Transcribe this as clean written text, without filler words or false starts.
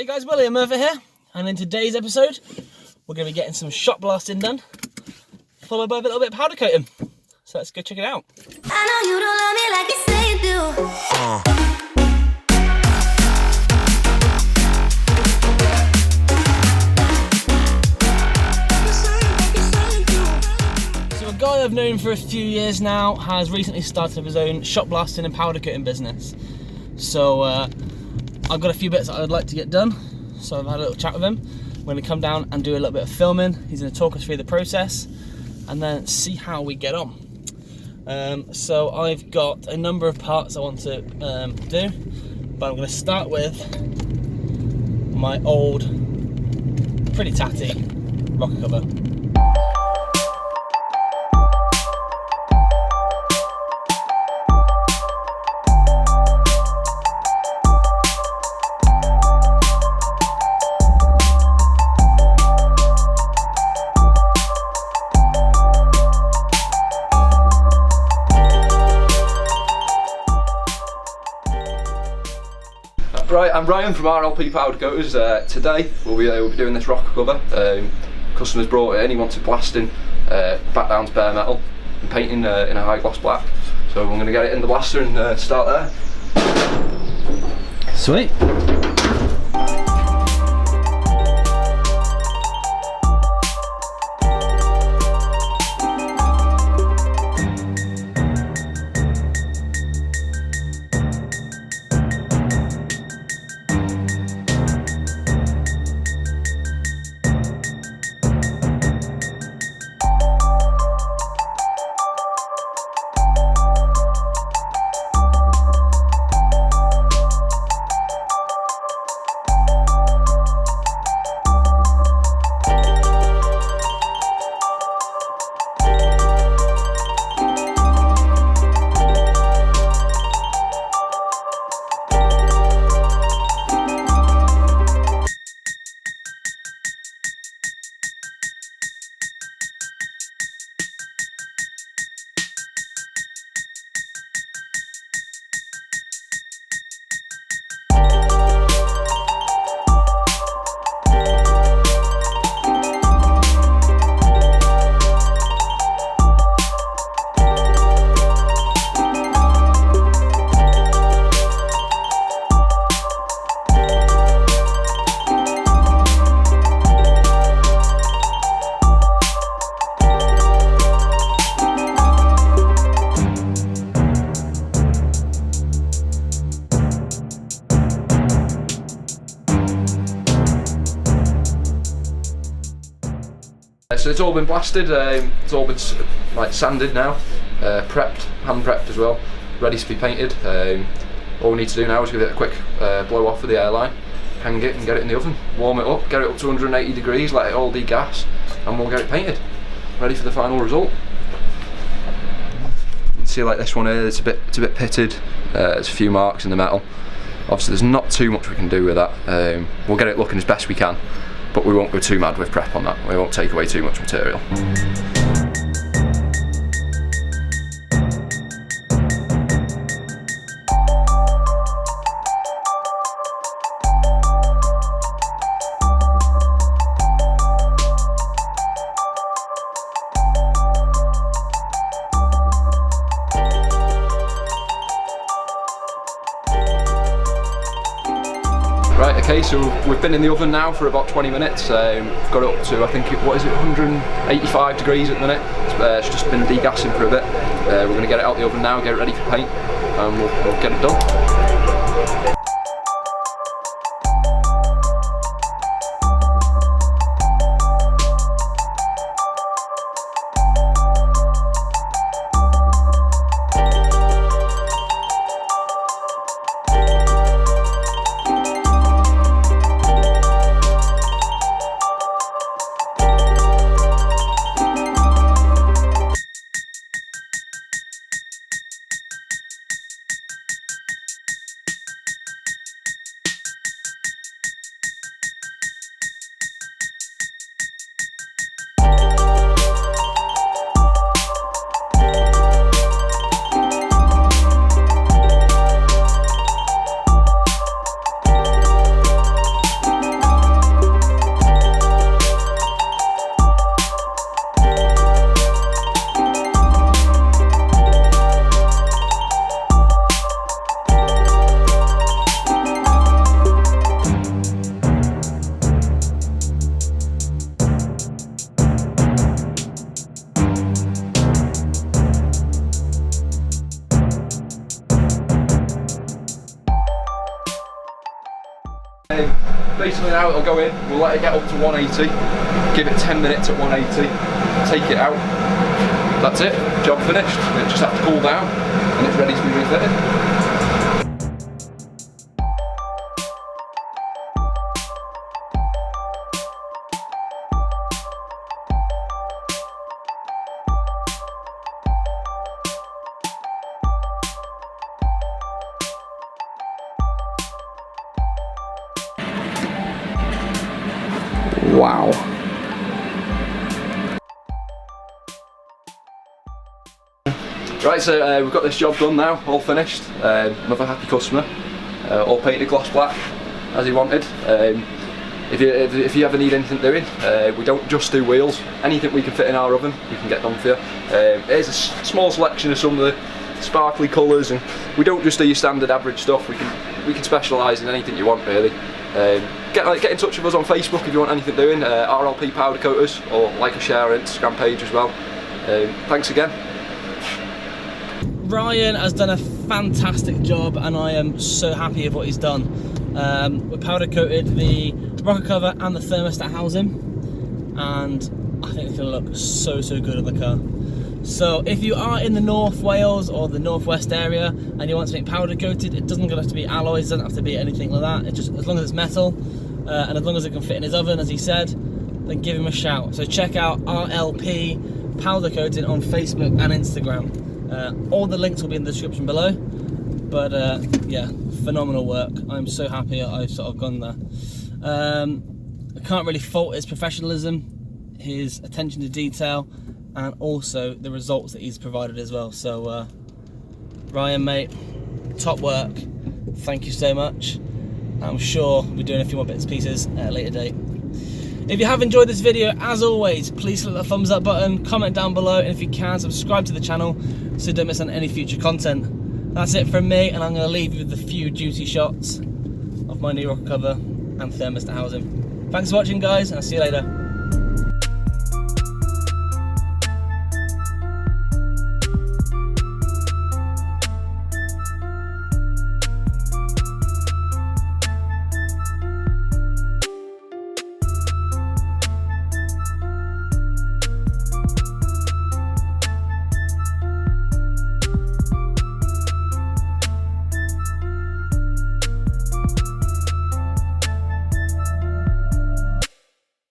Hey guys, Willie and Murfitt here, and in today's episode we're going to be getting some shot blasting done, followed by a little bit of powder coating. So let's go check it out. I know you don't love me like you say you do. So a guy I've known for a few years now has recently started up his own shot blasting and powder coating business. So I've got a few bits that I'd like to get done, so I've had a little chat with him. We're going to come down and do a little bit of filming. He's going to talk us through the process and then see how we get on. So I've got a number of parts I want to do, but I'm going to start with my old, pretty tatty rocker cover. Right, I'm Ryan from RLP Powder Coaters. Today we'll be doing this rocker cover. Customers brought it in, he wanted blasting back down to bare metal and painting in a high gloss black. So I'm going to get it in the blaster and start there. Sweet. So it's all been blasted, it's all been like sanded now, prepped, hand prepped as well, ready to be painted. All we need to do now is give it a quick blow off with the airline, hang it and get it in the oven, warm it up, get it up to 180 degrees, let it all degas, and we'll get it painted, ready for the final result. You can see like this one here, it's a bit pitted, there's a few marks in the metal. Obviously there's not too much we can do with that. We'll get it looking as best we can, but we won't go too mad with prep on that. We won't take away too much material. Right, okay, so we've been in the oven now for about 20 minutes. We've got it up to, I think, what is it, 185 degrees at the minute. It's just been degassing for a bit. We're going to get it out the oven now, get it ready for paint, and we'll get it done. Basically now it'll go in, we'll let it get up to 180, give it 10 minutes at 180, take it out. That's it, job finished. It just have to cool down and it's ready to be refitted. Wow. Right, so we've got this job done now, all finished. Another happy customer, all painted gloss black as he wanted. If you ever need anything doing, we don't just do wheels. Anything we can fit in our oven, we can get done for you. Here's a small selection of some of the sparkly colours, and we don't just do your standard average stuff. We can specialise in anything you want, really. Get in touch with us on Facebook if you want anything doing, RLP Powder Coaters, or like and share our Instagram page as well. Thanks again. Ryan has done a fantastic job and I am so happy with what he's done. We powder coated the rocker cover and the thermostat housing, and I think it's going to look so good on the car. So if you are in the North Wales or the Northwest area and you want something powder coated, it doesn't have to be alloys, it doesn't have to be anything like that. It just, as long as it's metal and as long as it can fit in his oven, as he said, then give him a shout. So check out RLP Powder Coating on Facebook and Instagram. All the links will be in the description below. But yeah, phenomenal work. I'm so happy I've sort of gone there. I can't really fault his professionalism, his attention to detail, and also the results that he's provided as well. So Ryan, mate, top work. Thank you so much. I'm sure we'll be doing a few more bits and pieces at a later date. If you have enjoyed this video, as always, please click the thumbs up button, comment down below, and if you can, subscribe to the channel so you don't miss on any future content. That's it from me, and I'm going to leave you with a few juicy shots of my new rocker cover and thermostat housing. Thanks for watching, guys, and I'll see you later.